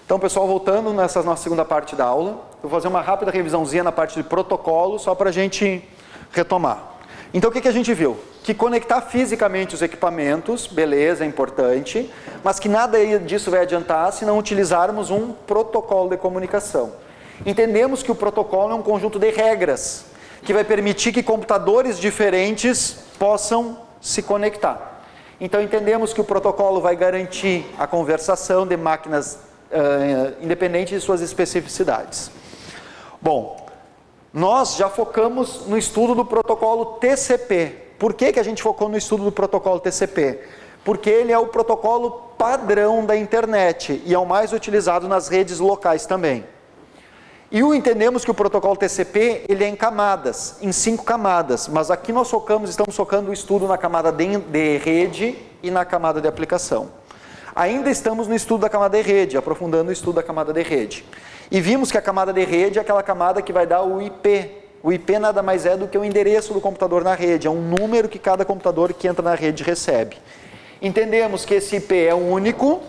Então, pessoal, voltando nessa nossa segunda parte da aula, eu vou fazer uma rápida revisãozinha na parte de protocolo, só para a gente retomar. Então, o que a gente viu? Que conectar fisicamente os equipamentos, beleza, é importante, mas que nada disso vai adiantar se não utilizarmos um protocolo de comunicação. Entendemos que o protocolo é um conjunto de regras, que vai permitir que computadores diferentes possam se conectar. Então, entendemos que o protocolo vai garantir a conversação de máquinas independente de suas especificidades. Bom, nós já focamos no estudo do protocolo TCP. Por que a gente focou no estudo do protocolo TCP? Porque ele é o protocolo padrão da internet e é o mais utilizado nas redes locais também. E entendemos que o protocolo TCP ele é em camadas, em 5 camadas, mas aqui nós estamos focando o estudo na camada de rede e na camada de aplicação. Ainda estamos no estudo da camada de rede, aprofundando o estudo da camada de rede. E vimos que a camada de rede é aquela camada que vai dar o IP. O IP nada mais é do que o endereço do computador na rede, é um número que cada computador que entra na rede recebe. Entendemos que esse IP é único.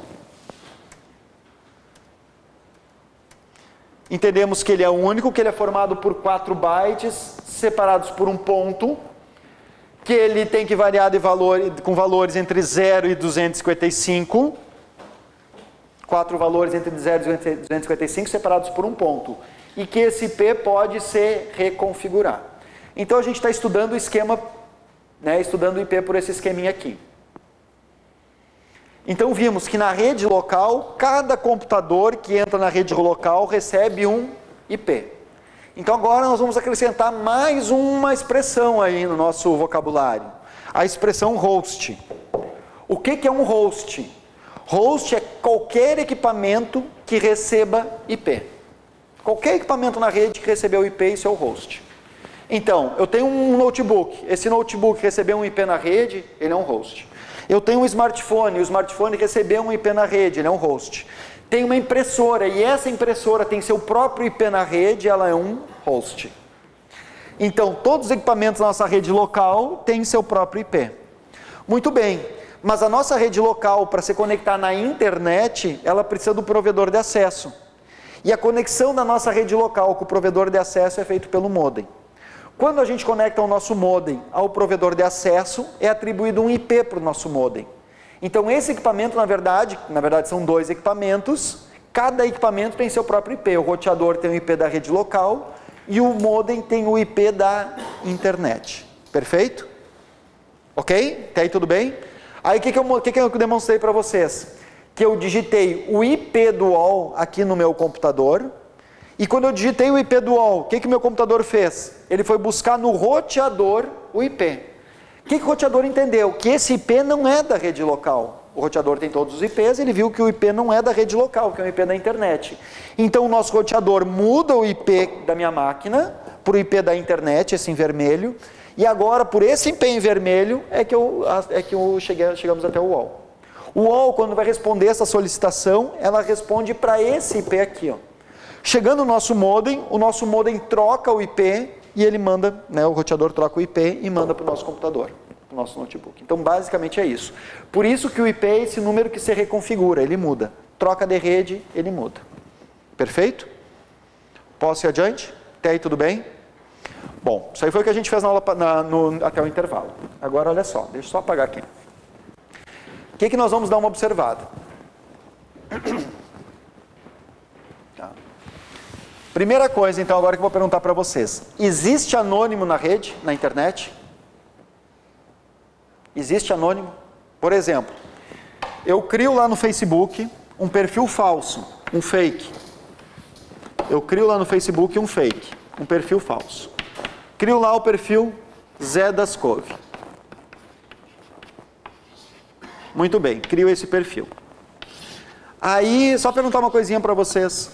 Entendemos que ele é único, que ele é formado por 4 bytes, separados por um ponto, que ele tem que variar com valores entre 0 e 255, 4 valores entre 0 e 255 separados por um ponto, e que esse IP pode se reconfigurar. Então a gente está estudando o esquema, estudando o IP por esse esqueminha aqui. Então vimos que na rede local, cada computador que entra na rede local recebe um IP. Então agora nós vamos acrescentar mais uma expressão aí no nosso vocabulário. A expressão host. O que é um host? Host é qualquer equipamento que receba IP. Qualquer equipamento na rede que recebeu IP, isso é o host. Então, eu tenho um notebook. Esse notebook recebeu um IP na rede, ele é um host. Eu tenho um smartphone, o smartphone recebeu um IP na rede, ele é um host. Tem uma impressora, e essa impressora tem seu próprio IP na rede, ela é um host. Então, todos os equipamentos da nossa rede local têm seu próprio IP. Muito bem, mas a nossa rede local, para se conectar na internet, ela precisa do provedor de acesso. E a conexão da nossa rede local com o provedor de acesso é feito pelo modem. Quando a gente conecta o nosso modem ao provedor de acesso, é atribuído um IP para o nosso modem. Então esse equipamento, na verdade são 2 equipamentos, cada equipamento tem seu próprio IP. O roteador tem o IP da rede local e o modem tem o IP da internet. Perfeito? Ok? Até aí tudo bem? Aí o que eu demonstrei para vocês? Que eu digitei o IP do UOL aqui no meu computador, e quando eu digitei o IP do UOL, o que meu computador fez? Ele foi buscar no roteador o IP. O que o roteador entendeu? Que esse IP não é da rede local. O roteador tem todos os IPs, ele viu que o IP não é da rede local, que é o IP da internet. Então o nosso roteador muda o IP da minha máquina para o IP da internet, esse em vermelho, e agora por esse IP em vermelho chegamos até o UOL. O UOL, quando vai responder essa solicitação, ela responde para esse IP aqui. Chegando no o nosso modem troca o IP e ele manda, o roteador troca o IP e manda para o nosso computador, para o nosso notebook. Então, basicamente é isso. Por isso que o IP é esse número que se reconfigura, ele muda. Troca de rede, ele muda. Perfeito? Posso ir adiante? Até aí tudo bem? Bom, isso aí foi o que a gente fez na aula até o intervalo. Agora, olha só, deixa eu só apagar aqui. O que nós vamos dar uma observada? Tá. Primeira coisa, então, agora que eu vou perguntar para vocês. Existe anônimo na rede, na internet? Existe anônimo? Por exemplo, eu crio lá no Facebook um perfil falso, um fake. Eu crio lá no Facebook um fake, um perfil falso. Crio lá o perfil Zé das Couve. Muito bem, crio esse perfil. Aí, só perguntar uma coisinha para vocês.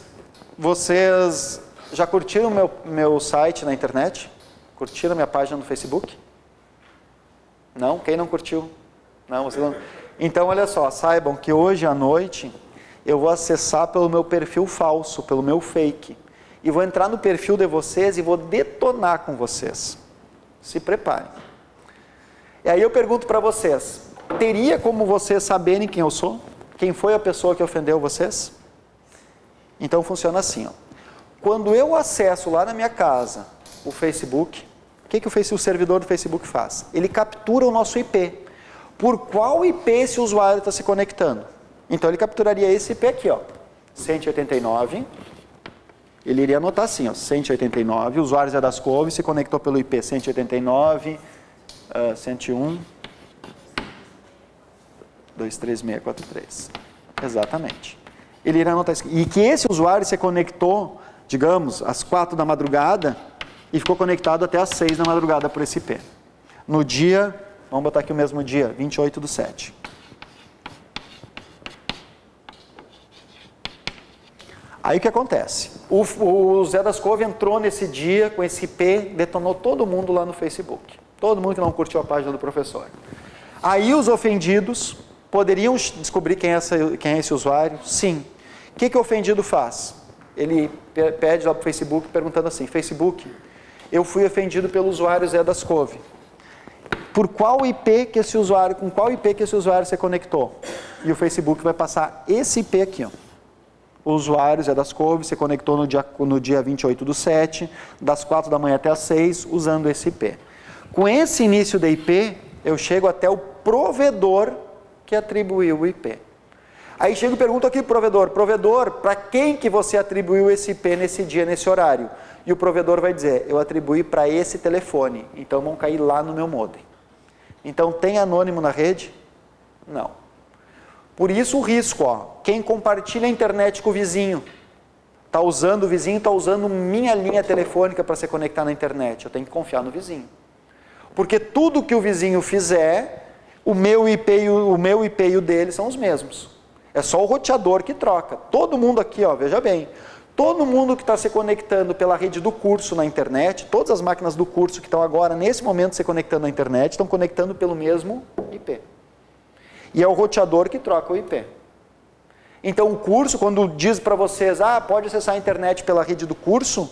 Vocês já curtiram meu site na internet? Curtiram minha página no Facebook? Não? Quem não curtiu? Não, vocês não. Então, olha só, saibam que hoje à noite eu vou acessar pelo meu perfil falso, pelo meu fake. E vou entrar no perfil de vocês e vou detonar com vocês. Se preparem. E aí eu pergunto para vocês, teria como vocês saberem quem eu sou? Quem foi a pessoa que ofendeu vocês? Então funciona assim, ó. Quando eu acesso lá na minha casa o Facebook, o que o servidor do Facebook faz? Ele captura o nosso IP. Por qual IP esse usuário está se conectando? Então ele capturaria esse IP aqui, ó, 189. Ele iria anotar assim, ó, 189, o usuário Zé das Couves se conectou pelo IP 189, 101, 23643. Exatamente. Ele iria anotar isso. E que esse usuário se conectou, digamos, às 4 da madrugada e ficou conectado até às 6 da madrugada por esse IP. No dia, vamos botar aqui o mesmo dia, 28/7. Aí o que acontece? O Zé das Couves entrou nesse dia com esse IP, detonou todo mundo lá no Facebook. Todo mundo que não curtiu a página do professor. Aí os ofendidos poderiam descobrir quem é esse usuário? Sim. O que o ofendido faz? Ele pede lá para o Facebook perguntando assim, Facebook, eu fui ofendido pelo usuário Zé das Couves. Por qual IP que esse usuário, com qual IP que esse usuário se conectou? E o Facebook vai passar esse IP aqui, ó. O usuário Zé das Couves se conectou no dia 28/7, das 4 da manhã até as 6, usando esse IP. Com esse início da IP, eu chego até o provedor que atribuiu o IP. Aí chego e pergunto aqui pro provedor, para quem que você atribuiu esse IP nesse dia, nesse horário? E o provedor vai dizer, eu atribuí para esse telefone, então vão cair lá no meu modem. Então tem anônimo na rede? Não. Por isso o risco, ó, quem compartilha a internet com o vizinho, o vizinho está usando minha linha telefônica para se conectar na internet, eu tenho que confiar no vizinho. Porque tudo que o vizinho fizer, o meu IP e o dele são os mesmos. É só o roteador que troca. Todo mundo aqui, ó, veja bem, todo mundo que está se conectando pela rede do curso na internet, todas as máquinas do curso que estão agora, nesse momento, se conectando na internet, estão conectando pelo mesmo IP. E é o roteador que troca o IP. Então o curso, quando diz para vocês, pode acessar a internet pela rede do curso,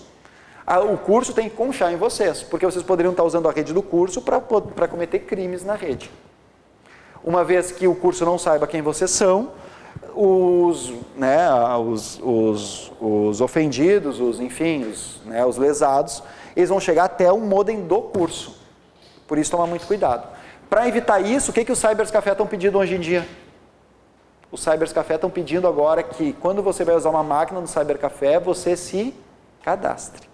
o curso tem que confiar em vocês, porque vocês poderiam estar usando a rede do curso para cometer crimes na rede. Uma vez que o curso não saiba quem vocês são, os ofendidos, os lesados, eles vão chegar até o modem do curso. Por isso, tomar muito cuidado. Para evitar isso, o que os Cybercafé estão pedindo hoje em dia? Os Cybercafé estão pedindo agora que, quando você vai usar uma máquina no Cybercafé, você se cadastre.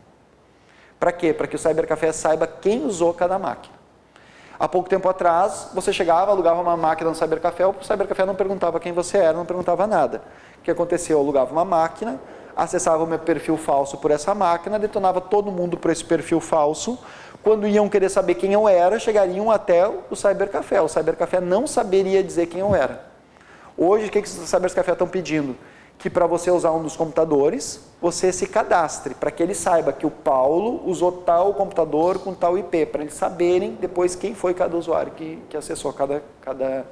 Para quê? Para que o Cybercafé saiba quem usou cada máquina. Há pouco tempo atrás, você chegava, alugava uma máquina no Cybercafé, o Cybercafé não perguntava quem você era, não perguntava nada. O que aconteceu? Eu alugava uma máquina, acessava o meu perfil falso por essa máquina, detonava todo mundo por esse perfil falso. Quando iam querer saber quem eu era, chegariam até o Cybercafé. O Cybercafé não saberia dizer quem eu era. Hoje, o que os Cybercafé estão pedindo? Que para você usar um dos computadores, você se cadastre, para que ele saiba que o Paulo usou tal computador com tal IP, para eles saberem depois quem foi cada usuário que acessou cada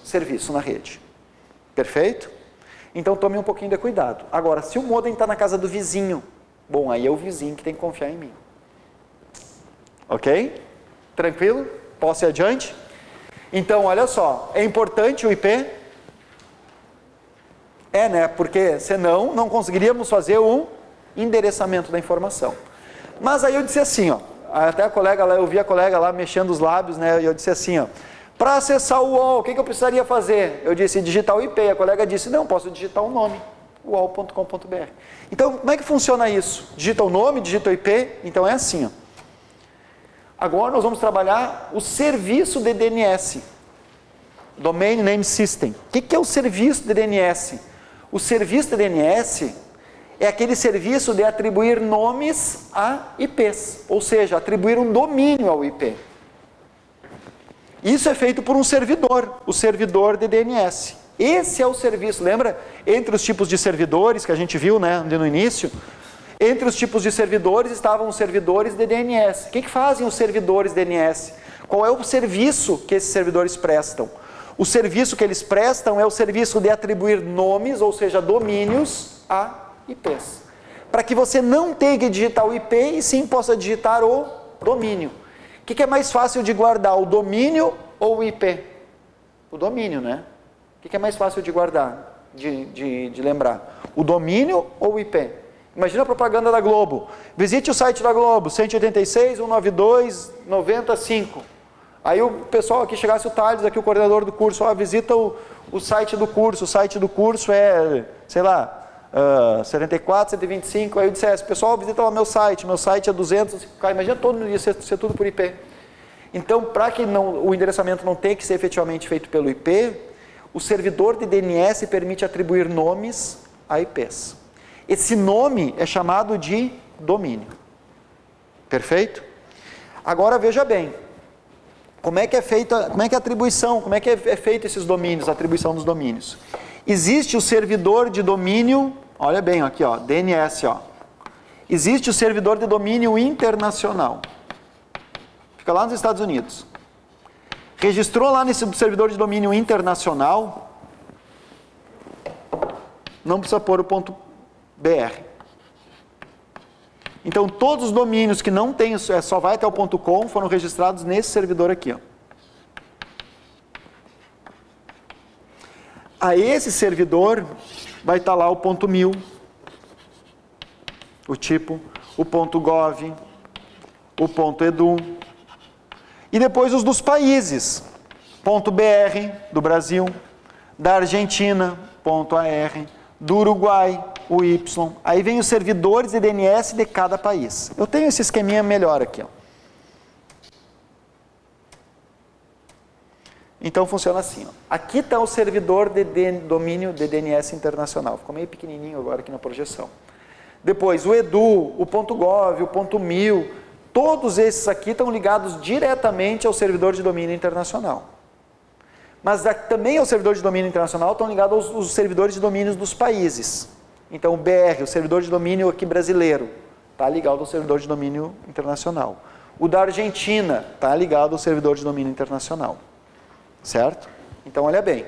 serviço na rede. Perfeito? Então tome um pouquinho de cuidado. Agora, se o modem está na casa do vizinho, bom, aí é o vizinho que tem que confiar em mim. Ok? Tranquilo? Posso ir adiante? Então, olha só, é importante o IP? É, né? Porque senão não conseguiríamos fazer um endereçamento da informação. Mas aí eu disse assim, ó, até a colega lá, eu vi a colega lá mexendo os lábios, né? E eu disse assim, ó, para acessar o UOL, o que eu precisaria fazer? Eu disse digitar o IP. A colega disse, não, posso digitar o nome, uol.com.br. Então, como é que funciona isso? Digita o nome, digita o IP, então é assim, ó. Agora nós vamos trabalhar o serviço de DNS, Domain Name System. O que é o serviço de DNS? O serviço de DNS é aquele serviço de atribuir nomes a IPs, ou seja, atribuir um domínio ao IP. Isso é feito por um servidor, o servidor de DNS. Esse é o serviço, lembra? Entre os tipos de servidores que a gente viu, né, no início, entre os tipos de servidores estavam os servidores de DNS. O que fazem os servidores de DNS? Qual é o serviço que esses servidores prestam? O serviço que eles prestam é o serviço de atribuir nomes, ou seja, domínios, a IPs. Para que você não tenha que digitar o IP e sim possa digitar o domínio. O que é mais fácil de guardar, o domínio ou o IP? O domínio, né? O que é mais fácil de guardar, de lembrar? O domínio ou o IP? Imagina a propaganda da Globo. Visite o site da Globo, 186.192.95. Aí o pessoal aqui chegasse, o Thales, aqui o coordenador do curso, visita o site do curso. O site do curso é, sei lá, 74, 125. Aí eu dissesse, pessoal, visita lá meu site é 200. Imagina todo mundo ia ser tudo por IP. Então, para que o endereçamento não tenha que ser efetivamente feito pelo IP, o servidor de DNS permite atribuir nomes a IPs. Esse nome é chamado de domínio. Perfeito? Agora veja bem, como é que é feita, como é que é a atribuição, como é que é feito esses domínios, a atribuição dos domínios? Existe o servidor de domínio, olha bem aqui, ó, DNS, ó. Existe o servidor de domínio internacional. Fica lá nos Estados Unidos. Registrou lá nesse servidor de domínio internacional, não precisa pôr o ponto .br. Então, todos os domínios que não tem, só vai até o ponto .com, foram registrados nesse servidor aqui, ó. A esse servidor vai estar lá o ponto .mil, o tipo, o ponto .gov, o ponto .edu, e depois os dos países, ponto .br do Brasil, da Argentina, ponto .ar, do Uruguai, o Y. Aí vem os servidores de DNS de cada país. Eu tenho esse esqueminha melhor aqui, ó. Então funciona assim, ó. Aqui está o servidor de domínio de DNS internacional. Ficou meio pequenininho agora aqui na projeção. Depois o edu, o ponto .gov, o ponto .mil, todos esses aqui estão ligados diretamente ao servidor de domínio internacional. Mas também ao servidor de domínio internacional estão ligados aos servidores de domínios dos países. Então o BR, o servidor de domínio aqui brasileiro, está ligado ao servidor de domínio internacional. O da Argentina está ligado ao servidor de domínio internacional. Certo? Então olha bem.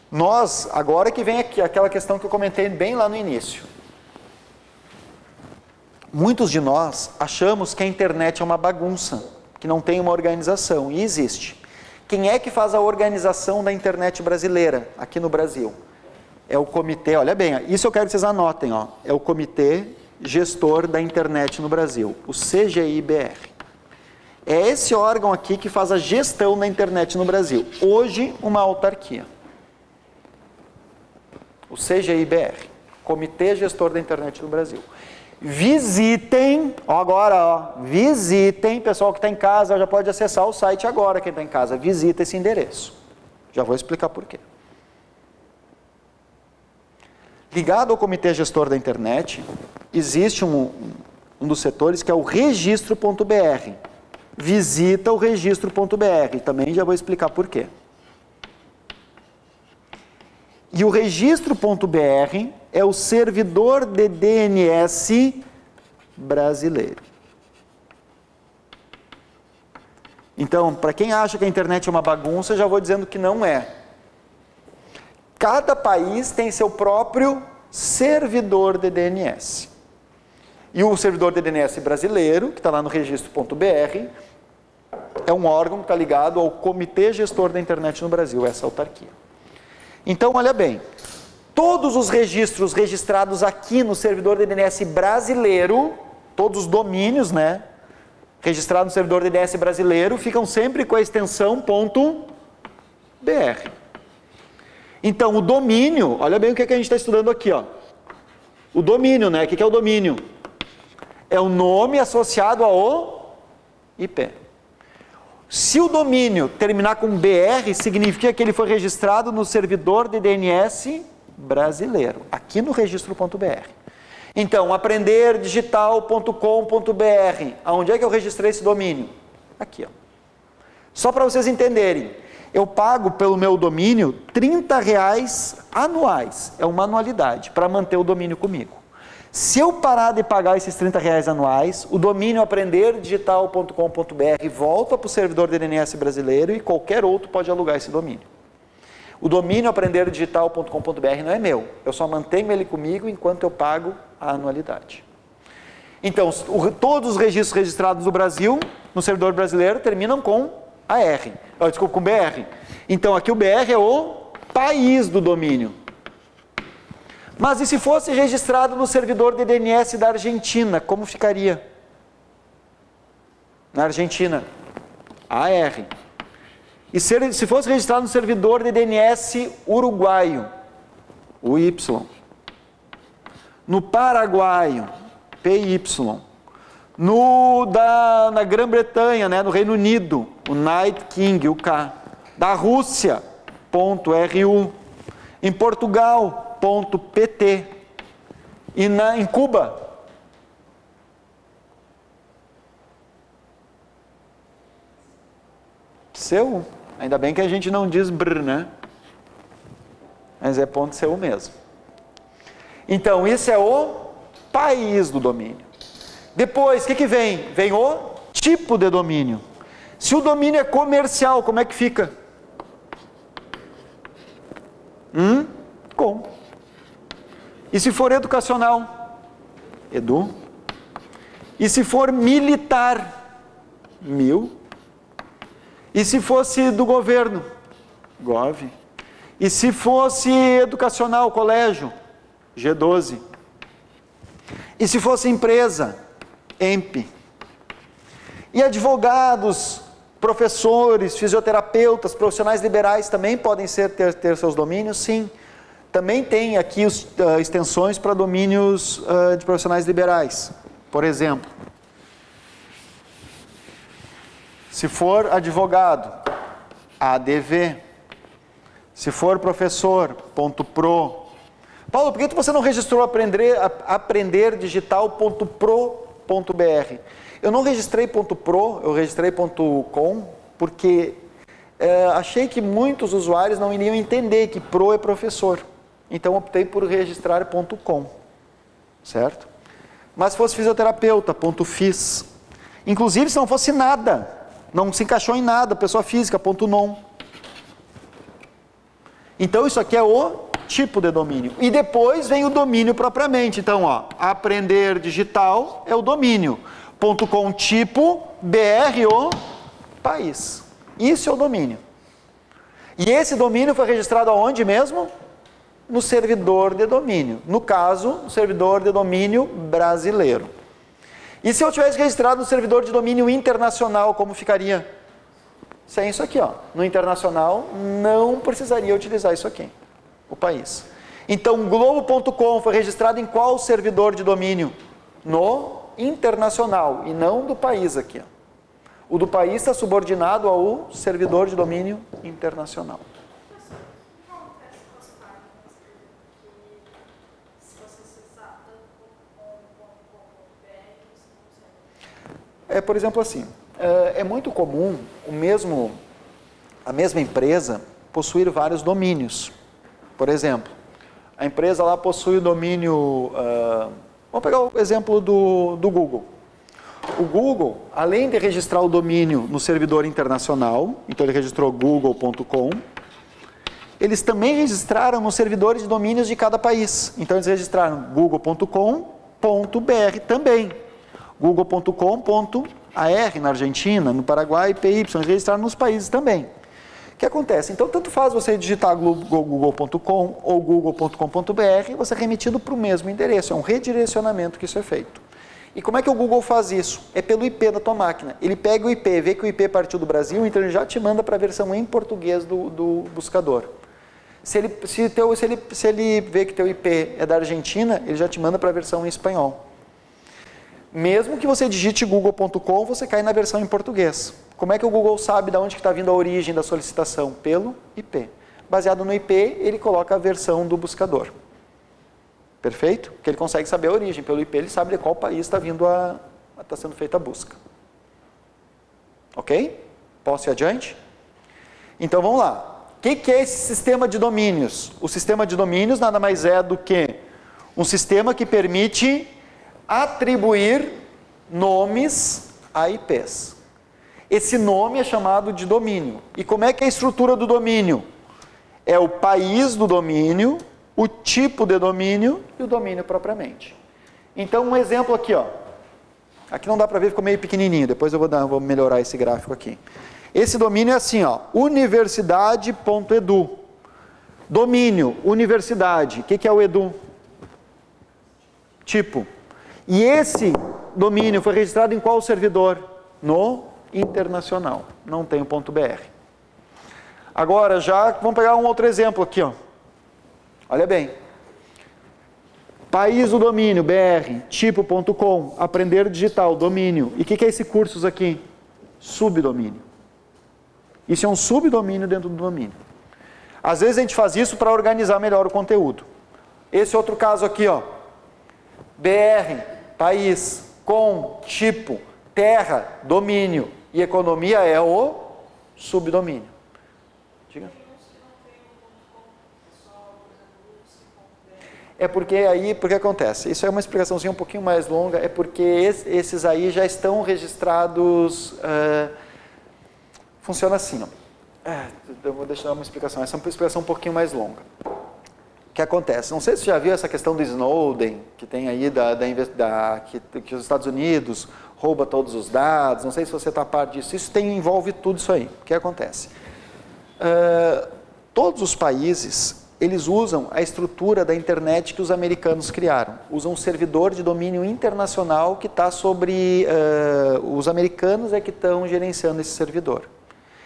Nós, agora que vem aqui aquela questão que eu comentei bem lá no início. Muitos de nós achamos que a internet é uma bagunça, que não tem uma organização, e existe. Quem é que faz a organização da internet brasileira, aqui no Brasil? É o comitê, olha bem, isso eu quero que vocês anotem, ó, é o Comitê Gestor da Internet no Brasil, o CGIBR. É esse órgão aqui que faz a gestão da internet no Brasil. Hoje, uma autarquia. O CGIBR, Comitê Gestor da Internet no Brasil. Visitem, ó, agora, ó, visitem, pessoal que está em casa já pode acessar o site agora, quem está em casa, visita esse endereço. Já vou explicar por quê. Ligado ao Comitê Gestor da Internet, existe um dos setores que é o registro.br. Visita o registro.br, também já vou explicar por quê. E o registro.br é o servidor de DNS brasileiro. Então, para quem acha que a internet é uma bagunça, já vou dizendo que não é. Cada país tem seu próprio servidor de DNS. E o servidor de DNS brasileiro, que está lá no registro.br, é um órgão que está ligado ao Comitê Gestor da Internet no Brasil, essa autarquia. Então, olha bem, todos os registros registrados aqui no servidor de DNS brasileiro, todos os domínios, né, registrados no servidor de DNS brasileiro, ficam sempre com a extensão .br. Então, o domínio, olha bem o que a gente está estudando aqui, ó. O domínio, né, o que é o domínio? É o nome associado ao IP. Se o domínio terminar com BR, significa que ele foi registrado no servidor de DNS brasileiro, aqui no registro.br. Então, aprenderdigital.com.br, aonde é que eu registrei esse domínio? Aqui, ó. Só para vocês entenderem, eu pago pelo meu domínio R$30 anuais, é uma anualidade, para manter o domínio comigo. Se eu parar de pagar esses R$30 anuais, o domínio aprenderdigital.com.br volta para o servidor de DNS brasileiro e qualquer outro pode alugar esse domínio. O domínio aprenderdigital.com.br não é meu, eu só mantenho ele comigo enquanto eu pago a anualidade. Então, todos os registros registrados no Brasil, no servidor brasileiro, terminam com AR. Desculpa, com BR. Então aqui o BR é o país do domínio. Mas e se fosse registrado no servidor de DNS da Argentina, como ficaria? Na Argentina, AR. E se fosse registrado no servidor de DNS uruguaio, UY. No paraguaio, PY. Na Grã-Bretanha, né, no Reino Unido, o United King, UK. Da Rússia, .ru. Em Portugal, .pt. E em Cuba, .cu. Ainda bem que a gente não diz brr, né? Mas é .cu mesmo. Então, isso é o país do domínio. Depois, o que vem? Vem o tipo de domínio. Se o domínio é comercial, como é que fica? Com. E se for educacional? Edu. E se for militar? Mil. E se fosse do governo? Gov. E se fosse educacional, colégio? G12. E se fosse empresa? EMP. E advogados, professores, fisioterapeutas, profissionais liberais também podem ter seus domínios? Sim. Também tem aqui extensões para domínios de profissionais liberais. Por exemplo, se for advogado, ADV. Se for professor, .pro. Paulo, por que você não registrou aprenderdigital.pro.br? Eu não registrei .pro, eu registrei .com, porque achei que muitos usuários não iriam entender que pro é professor. Então optei por registrar .com, certo? Mas se fosse fisioterapeuta, .fis. Inclusive se não fosse nada, não se encaixou em nada, pessoa física, .non. Então isso aqui é o tipo de domínio. E depois vem o domínio propriamente. Então, ó, aprender digital é o domínio. .com tipo, BR o país. Isso é o domínio. E esse domínio foi registrado aonde mesmo? No servidor de domínio. No caso, o servidor de domínio brasileiro. E se eu tivesse registrado no servidor de domínio internacional, como ficaria? Sem isso aqui, ó. No internacional, não precisaria utilizar isso aqui. O país. Então, globo.com foi registrado em qual servidor de domínio? No internacional, e não do país aqui. Ó. O do país está subordinado ao servidor de domínio internacional. Por exemplo, assim, é muito comum a mesma empresa possuir vários domínios. Por exemplo, a empresa lá possui o domínio, vamos pegar o exemplo do Google. O Google, além de registrar o domínio no servidor internacional, então ele registrou google.com, eles também registraram nos servidores de domínios de cada país. Então eles registraram google.com.br também, google.com.ar na Argentina, no Paraguai, PY, eles registraram nos países também. O que acontece? Então, tanto faz você digitar google.com ou google.com.br, você é remetido para o mesmo endereço. É um redirecionamento que isso é feito. E como é que o Google faz isso? É pelo IP da tua máquina. Ele pega o IP, vê que o IP partiu do Brasil, então ele já te manda para a versão em português do buscador. Se ele vê que teu IP é da Argentina, ele já te manda para a versão em espanhol. Mesmo que você digite google.com, você cai na versão em português. Como é que o Google sabe de onde está vindo a origem da solicitação? Pelo IP. Baseado no IP, ele coloca a versão do buscador. Perfeito? Porque ele consegue saber a origem. Pelo IP, ele sabe de qual país está sendo feita a busca. Ok? Posso ir adiante? Então, vamos lá. O que é esse sistema de domínios? O sistema de domínios nada mais é do que um sistema que permite atribuir nomes a IPs. Esse nome é chamado de domínio. E como é que é a estrutura do domínio? É o país do domínio, o tipo de domínio e o domínio propriamente. Então, um exemplo aqui, ó. Aqui não dá para ver, ficou meio pequenininho. Depois eu vou melhorar esse gráfico aqui. Esse domínio é assim, ó, universidade.edu. Domínio, universidade. O que é o edu? Tipo. E esse domínio foi registrado em qual servidor? No internacional. Não tem o .br. Agora, já vamos pegar um outro exemplo aqui, ó. Olha bem. País do domínio, BR, tipo.com, aprender digital, domínio. E o que é esse cursos aqui? Subdomínio. Isso é um subdomínio dentro do domínio. Às vezes a gente faz isso para organizar melhor o conteúdo. Esse outro caso aqui, ó. BR, país, com, tipo, terra, domínio e economia é o subdomínio. Diga. É porque aí, porque acontece, isso é uma explicaçãozinha um pouquinho mais longa, é porque esses aí já estão registrados, funciona assim, ó. Eu vou deixar uma explicação, essa é uma explicação um pouquinho mais longa. O que acontece? Não sei se você já viu essa questão do Snowden, que tem aí que os Estados Unidos rouba todos os dados, não sei se você está a par disso, isso envolve tudo isso aí. O que acontece? Todos os países, eles usam a estrutura da internet que os americanos criaram. Usam um servidor de domínio internacional que está sobre... os americanos é que estão gerenciando esse servidor.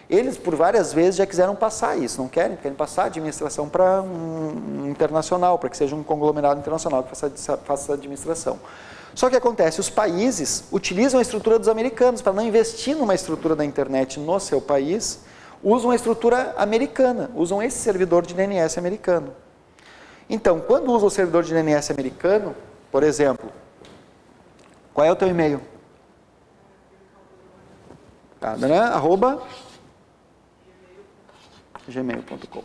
Eles, por várias vezes, já quiseram passar isso, não querem? Querem passar a administração para um internacional, para que seja um conglomerado internacional que faça a administração. Só que acontece, os países utilizam a estrutura dos americanos para não investir numa estrutura da internet no seu país, usam a estrutura americana, usam esse servidor de DNS americano. Então, quando usam o servidor de DNS americano, por exemplo, qual é o teu e-mail? @gmail.com.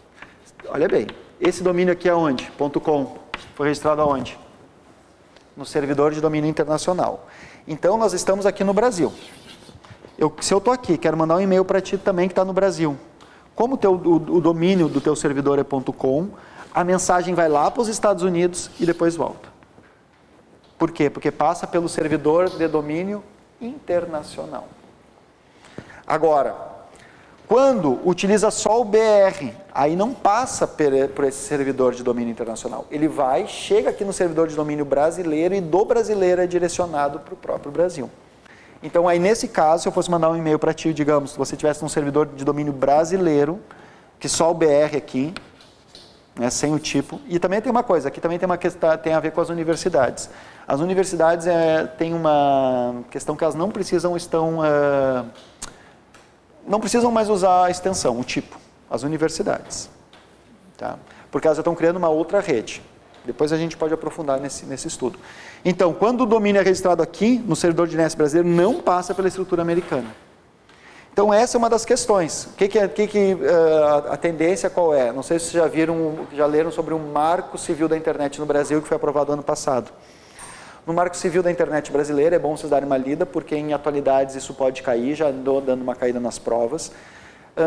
Olha bem, esse domínio aqui é onde? .com. Foi registrado aonde? No servidor de domínio internacional. Então, nós estamos aqui no Brasil. Se eu estou aqui, quero mandar um e-mail para ti também que está no Brasil. Como o domínio do teu servidor é .com, a mensagem vai lá para os Estados Unidos e depois volta. Por quê? Porque passa pelo servidor de domínio internacional. Agora, quando utiliza só o BR, aí não passa por esse servidor de domínio internacional. Ele chega aqui no servidor de domínio brasileiro e do brasileiro é direcionado para o próprio Brasil. Então, aí nesse caso, se eu fosse mandar um e-mail para ti, digamos, se você tivesse um servidor de domínio brasileiro, que só o BR aqui, né, sem o tipo. E também tem uma coisa, aqui também tem uma questão, tem a ver com as universidades. As universidades têm uma questão que elas não precisam, não precisam mais usar a extensão, o tipo, as universidades. Tá? Porque elas já estão criando uma outra rede. Depois a gente pode aprofundar nesse estudo. Então, quando o domínio é registrado aqui, no servidor de DNS brasileiro, não passa pela estrutura americana. Então, essa é uma das questões. A tendência qual é? Não sei se vocês já leram sobre um marco civil da internet no Brasil, que foi aprovado ano passado. No marco civil da internet brasileira, é bom vocês darem uma lida, porque em atualidades isso pode cair, já andou dando uma caída nas provas.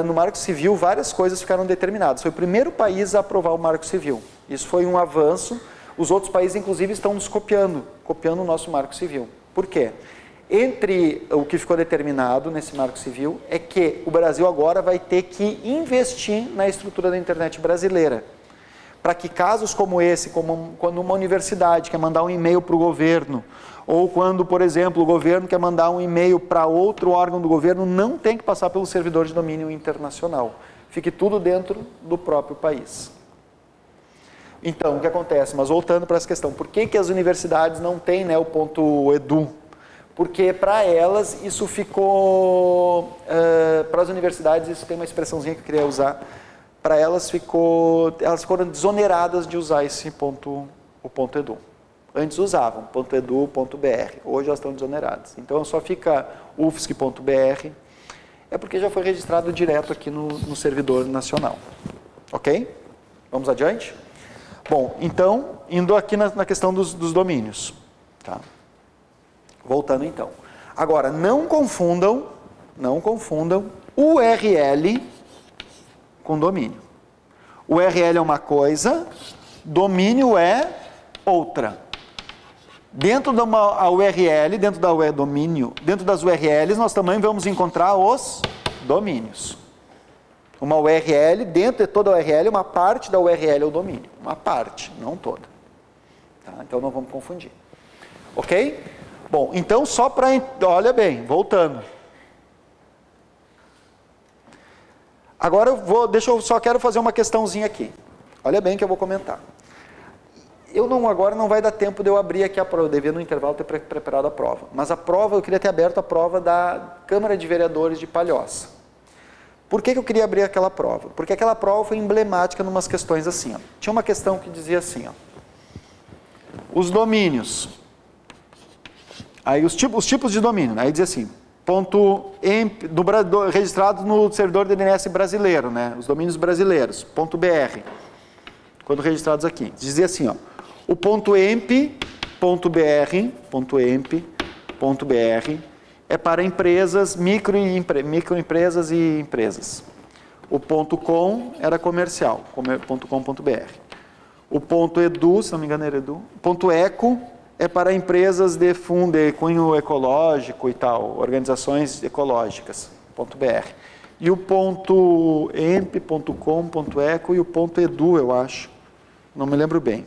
No marco civil, várias coisas ficaram determinadas. Foi o primeiro país a aprovar o marco civil. Isso foi um avanço. Os outros países, inclusive, estão nos copiando o nosso marco civil. Por quê? Entre o que ficou determinado nesse marco civil é que o Brasil agora vai ter que investir na estrutura da internet brasileira. Para que casos como esse, como quando uma universidade quer mandar um e-mail para o governo, ou quando, por exemplo, o governo quer mandar um e-mail para outro órgão do governo, não tem que passar pelo servidor de domínio internacional. Fique tudo dentro do próprio país. Então, o que acontece? Mas voltando para essa questão, por que as universidades não têm, né, o .edu? Porque para elas isso ficou... para as universidades, isso tem uma expressãozinha que eu queria usar, para elas foram desoneradas de usar esse o .edu. Antes usavam .edu, .br, hoje elas estão desoneradas. Então só fica ufsc.br, é porque já foi registrado direto aqui no servidor nacional. Ok? Vamos adiante? Bom, então, indo aqui na questão dos domínios. Tá? Voltando então. Agora, não confundam URL com domínio. URL é uma coisa, domínio é outra. Dentro de uma URL, dentro da domínio, dentro das URLs, nós também vamos encontrar os domínios. Uma URL, dentro de toda a URL, uma parte da URL é o domínio. Uma parte, não toda. Tá? Então não vamos confundir. Ok? Bom, então só para... Olha bem, voltando. Agora eu só quero fazer uma questãozinha aqui. Olha bem que eu vou comentar. Agora não vai dar tempo de eu abrir aqui a prova, eu devia no intervalo ter preparado a prova. Mas a prova, eu queria ter aberto a prova da Câmara de Vereadores de Palhoça. Por que eu queria abrir aquela prova? Porque aquela prova foi emblemática em umas questões assim. Ó. Tinha uma questão que dizia assim, ó, os domínios. Aí os tipos de domínio, né? Aí dizia assim, registrado no servidor do DNS brasileiro, né? Os domínios brasileiros, .br, quando registrados aqui. Dizia assim, ó, o .emp.br é para empresas, microempresas e empresas. O .com era comercial, .com.br. O .edu, se não me engano era edu. O .eco é para empresas de cunho ecológico e tal, organizações ecológicas, .br. E o .emp, .com, .eco e o .edu, eu acho. Não me lembro bem.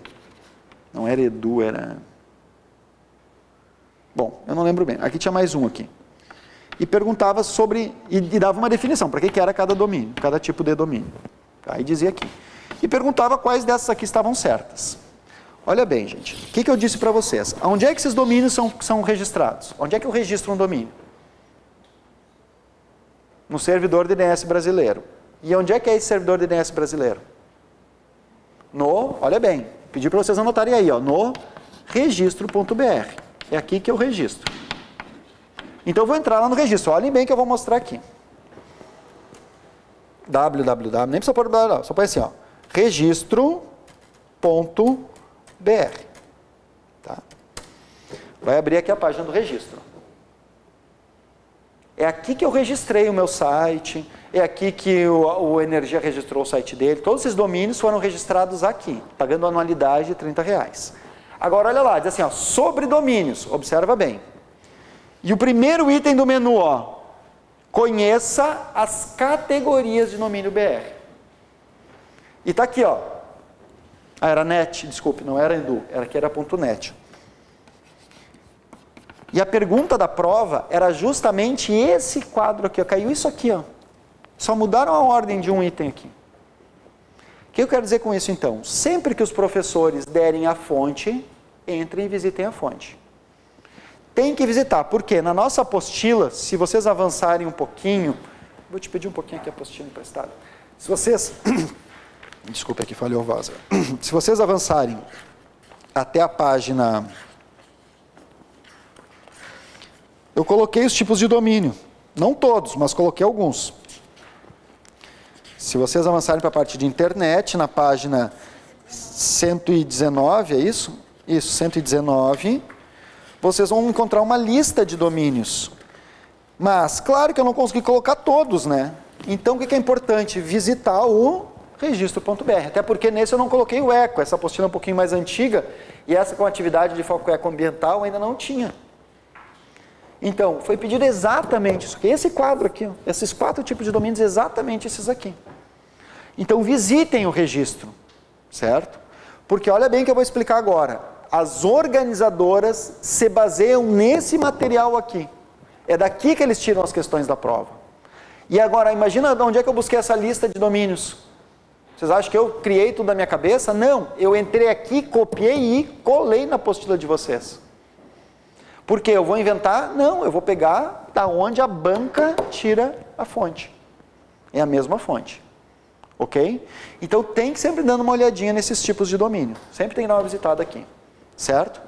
Não era edu, era... Bom, eu não lembro bem. Aqui tinha mais um aqui. E perguntava sobre... E dava uma definição, para que era cada domínio, cada tipo de domínio. Aí dizia aqui. E perguntava quais dessas aqui estavam certas. Olha bem, gente. O que eu disse para vocês? Onde é que esses domínios são registrados? Onde é que eu registro um domínio? No servidor DNS brasileiro. E onde é que é esse servidor DNS brasileiro? Olha bem, pedi para vocês anotarem aí, ó, no registro.br. É aqui que eu registro. Então eu vou entrar lá no registro. Olhem bem que eu vou mostrar aqui. www, nem precisa pôr www, só põe assim, ó, registro.br. Tá? Vai abrir aqui a página do registro. É aqui que eu registrei o meu site, é aqui que o Energia registrou o site dele. Todos esses domínios foram registrados aqui, pagando anualidade de R$30. Agora olha lá, diz assim, ó, sobre domínios, observa bem. E o primeiro item do menu, ó, conheça as categorias de domínio BR. E tá aqui, ó. Ah, era net, desculpe, não era edu, era .net. E a pergunta da prova era justamente esse quadro aqui, ó, caiu isso aqui, ó. Só mudaram a ordem de um item aqui. O que eu quero dizer com isso, então? Sempre que os professores derem a fonte, entrem e visitem a fonte. Tem que visitar, porque na nossa apostila, se vocês avançarem um pouquinho, vou te pedir um pouquinho aqui a apostila emprestada. Se vocês... Desculpa, aqui falhou a voz. Se vocês avançarem até a página... Eu coloquei os tipos de domínio. Não todos, mas coloquei alguns. Se vocês avançarem para a parte de internet, na página 119, é isso? Isso, 119, vocês vão encontrar uma lista de domínios. Mas, claro que eu não consegui colocar todos, né? Então, o que é importante? Visitar o registro.br. Até porque nesse eu não coloquei o eco. Essa apostila é um pouquinho mais antiga e essa com atividade de foco ecoambiental ainda não tinha. Então, foi pedido exatamente isso aqui. Esse quadro aqui, ó, esses 4 tipos de domínios, exatamente esses aqui. Então, visitem o registro, certo? Porque olha bem que eu vou explicar agora. As organizadoras se baseiam nesse material aqui. É daqui que eles tiram as questões da prova. E agora, imagina de onde é que eu busquei essa lista de domínios. Vocês acham que eu criei tudo na minha cabeça? Não, eu entrei aqui, copiei e colei na apostila de vocês. Por quê? Eu vou inventar? Não, eu vou pegar da onde a banca tira a fonte. É a mesma fonte. Ok? Então tem que sempre dando uma olhadinha nesses tipos de domínio. Sempre tem que dar uma visitada aqui. Certo?